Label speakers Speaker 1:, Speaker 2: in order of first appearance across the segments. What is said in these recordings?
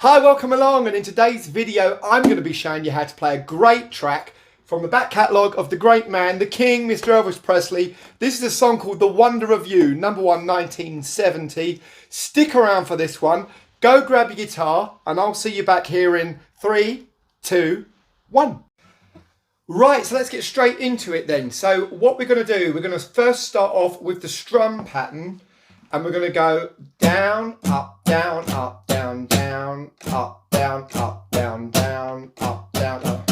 Speaker 1: Hi, welcome along, and in today's video I'm going to be showing you how to play a great track from the back catalogue of the great man, the king, Mr. Elvis Presley. This is a song called The Wonder of You, number 1, 1970. Stick around for this one. Go grab your guitar and I'll see you back here in 3, 2, 1. Right, so let's get straight into it then. So what we're going to do, we're going to first start off with the strum pattern, and we're going to go down, up, down, up, down, down, up, down, up, down, down, up, down, up.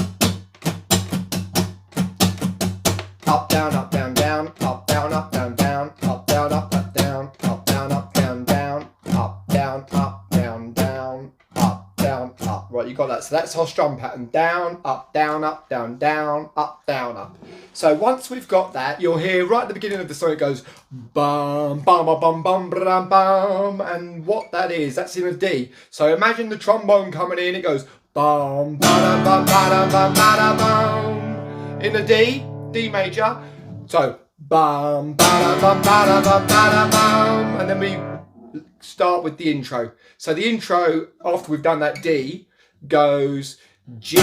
Speaker 1: Up, down, up, down, down, up, down, up, down, down, up, down, up, up, down, up, down, up, down, down, up, down, up, down, down, up, down, up. Right, you got that. So that's our strum pattern. Down, up, down, up, down, down, up, down, up. So once we've got that, you'll hear right at the beginning of the song it goes bum, bum, bum, bum, bum, bum, bum. And what that is, that's in a D. So imagine the trombone coming in, it goes bum, ba-da, bum, ba-da, bum, ba-da, bum. In a D. D major, so bum, ba-da, bum, ba-da, bum, ba-da, bum, and then we start with the intro. So the intro, after we've done that D, goes G,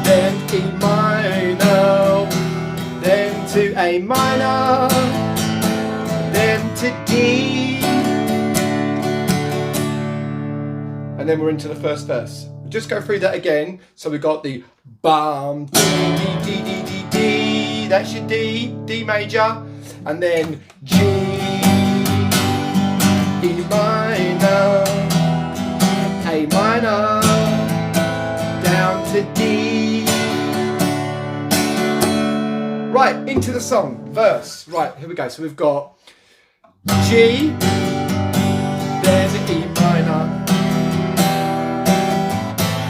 Speaker 1: then E minor, then to A minor, then to D, and then we're into the first verse. Just go through that again. So we got the bum, D, D, D, D, D, D, that's your D, D major, and then G, E minor, A minor, down to D. Right, into the song, verse. Right, here we go. So we've got G, then E minor,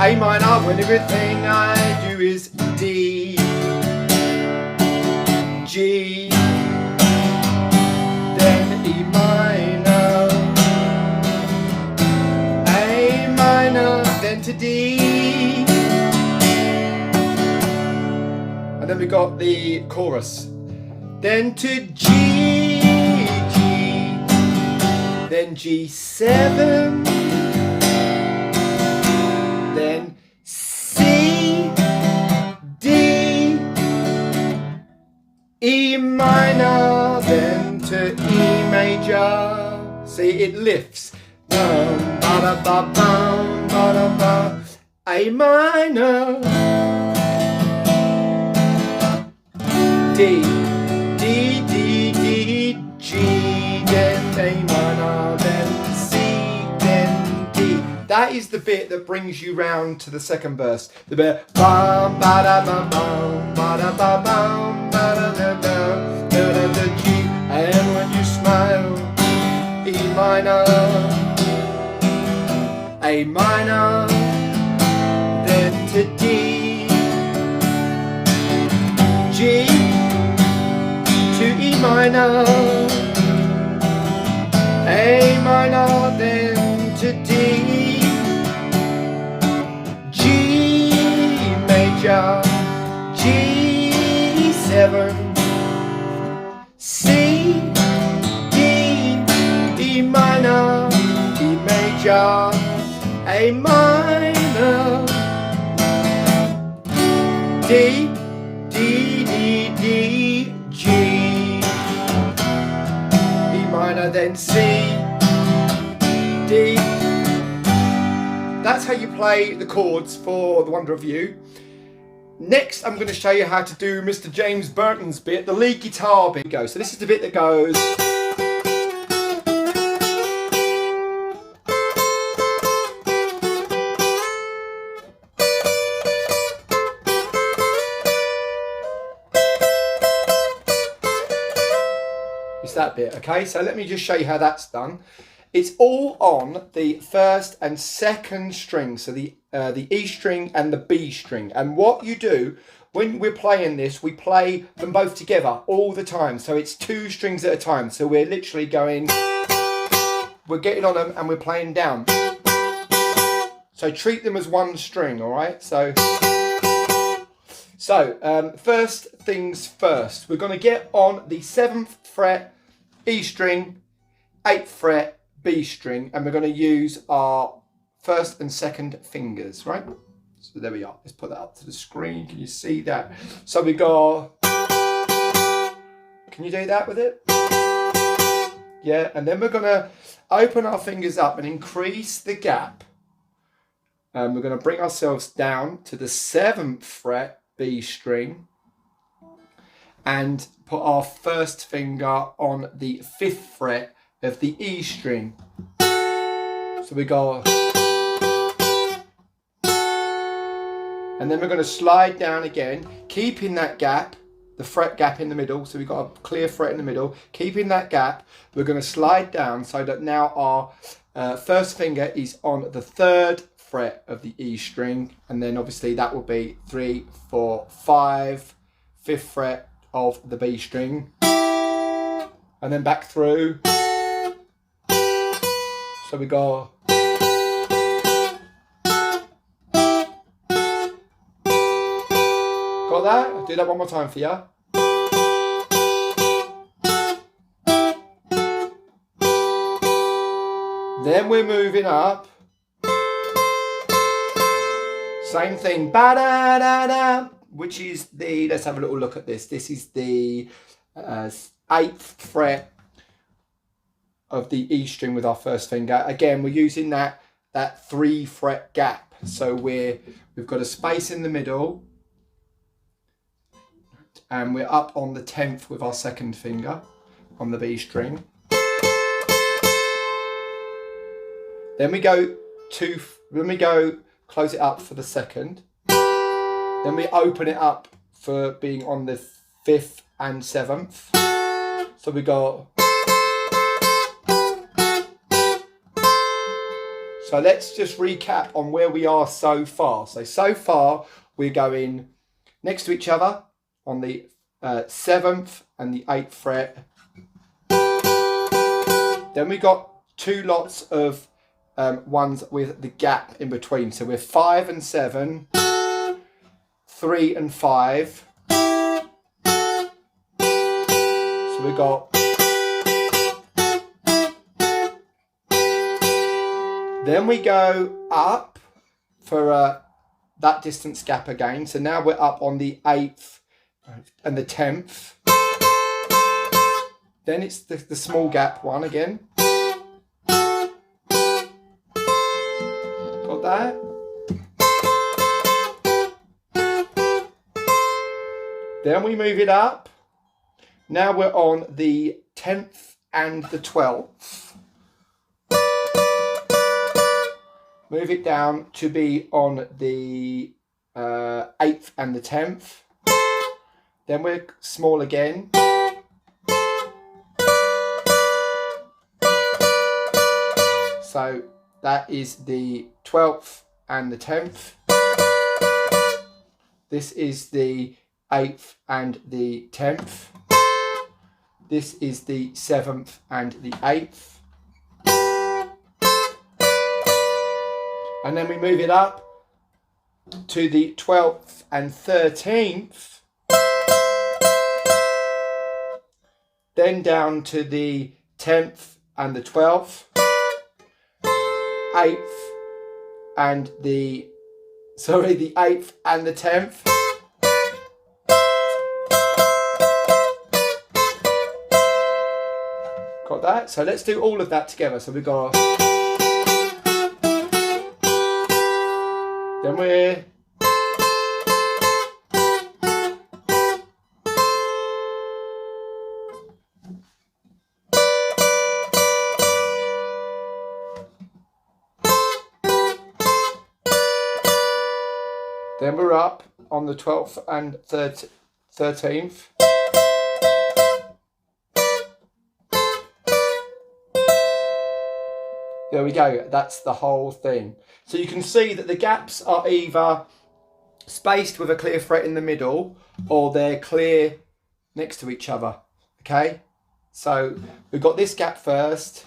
Speaker 1: A minor, when everything I do is D, G, then E minor, A minor, then to D, and then we got the chorus, then to G, G, then G7, then C, D, E minor, then to E major. See, it lifts. Bum, ba, ba, bum, ba, ba, A minor, D, D, D, D, G, then A minor, then C, then D. That is the bit that brings you round to the second verse. The bit bum, ba da bum, bum, ba da bum, bum, ba da da da, da da da G. And when you smile, E minor, A minor, then to D, G, to E minor, A minor, then to D, G major, G7, C, D, E minor, E major, A minor, D, D, D, D, G, E minor, then C, D. That's how you play the chords for The Wonder of You. Next, I'm going to show you how to do Mr. James Burton's bit, the lead guitar bit. So this is the bit that goes. It's that bit, okay? So let me just show you how that's done. It's all on the first and second string, so the E string and the B string. And what you do when we're playing this, we play them both together all the time. So it's 2 strings at a time. So we're literally going, we're getting on them and we're playing down. So treat them as one string, all right? So first things first, we're going to get on the 7th fret E string, 8th fret B string, and we're going to use our first and second fingers, right? So there we are. Let's put that up to the screen. Can you see that? So we go. Can you do that with it? Yeah, and then we're going to open our fingers up and increase the gap. And we're going to bring ourselves down to the 7th fret B string and put our first finger on the 5th fret of the E string. So we go, and then we're going to slide down again, keeping that gap, the fret gap in the middle. So we've got a clear fret in the middle, keeping that gap. We're going to slide down so that now our first finger is on the 3rd fret of the E string, and then obviously that will be 3, 4, 5, 5th fret of the B string, and then back through. So we go. Got that? I'll do that one more time for you. Then we're moving up. Same thing. Ba-da-da-da, which is the, let's have a little look at this. This is the 8th fret of the E string with our first finger. Again, we're using that 3 fret gap. So we've got a space in the middle, and we're up on the 10th with our second finger on the B string. Then we go close it up for the second. Then we open it up for being on the 5th and 7th. So we go. So let's just recap on where we are so far. So far we're going next to each other on the 7th and the 8th fret. Then we got 2 lots of ones with the gap in between. So we're 5 and 7, 3 and 5. So we got. Then we go up for that distance gap again. So now we're up on the 8th and the 10th. Then it's the small gap one again. Got that? Then we move it up. Now we're on the 10th and the 12th. Move it down to be on the 8th and the 10th. Then we're small again. So that is the 12th and the 10th. This is the 8th and the 10th. This is the 7th and the 8th. And then we move it up to the 12th and 13th. Then down to the 10th and the 12th. 8th and the 8th and the 10th. Got that? So let's do all of that together. So we've got. Then we're. Then we're up on the 12th and 13th. There we go, that's the whole thing. So you can see that the gaps are either spaced with a clear fret in the middle or they're clear next to each other, okay? So we've got this gap first.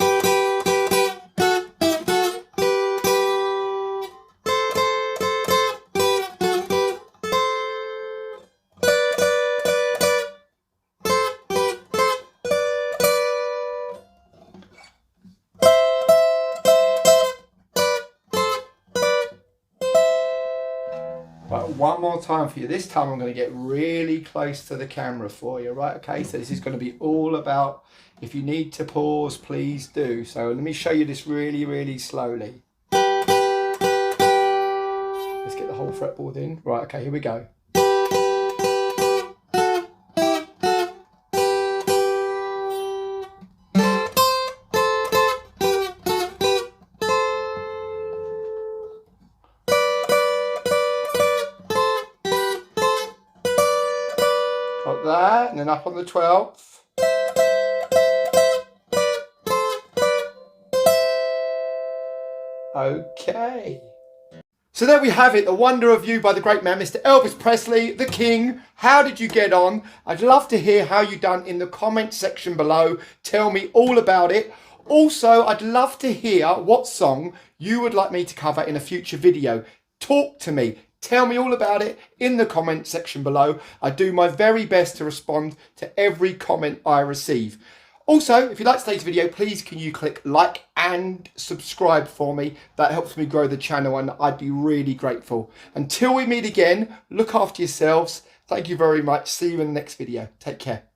Speaker 1: Right, one more time for you. This time I'm going to get really close to the camera for you, right? Okay, so this is going to be all about, if you need to pause, please do. So let me show you this really, really slowly. Let's get the whole fretboard in. Right, okay, here we go. Got that, and then up on the 12th. Okay. So there we have it, The Wonder of You by the great man, Mr. Elvis Presley, the King. How did you get on? I'd love to hear how you done in the comment section below. Tell me all about it. Also, I'd love to hear what song you would like me to cover in a future video. Talk to me. Tell me all about it in the comment section below. I do my very best to respond to every comment I receive. Also, if you like today's video, please can you click like and subscribe for me. That helps me grow the channel and I'd be really grateful. Until we meet again, look after yourselves. Thank you very much. See you in the next video. Take care.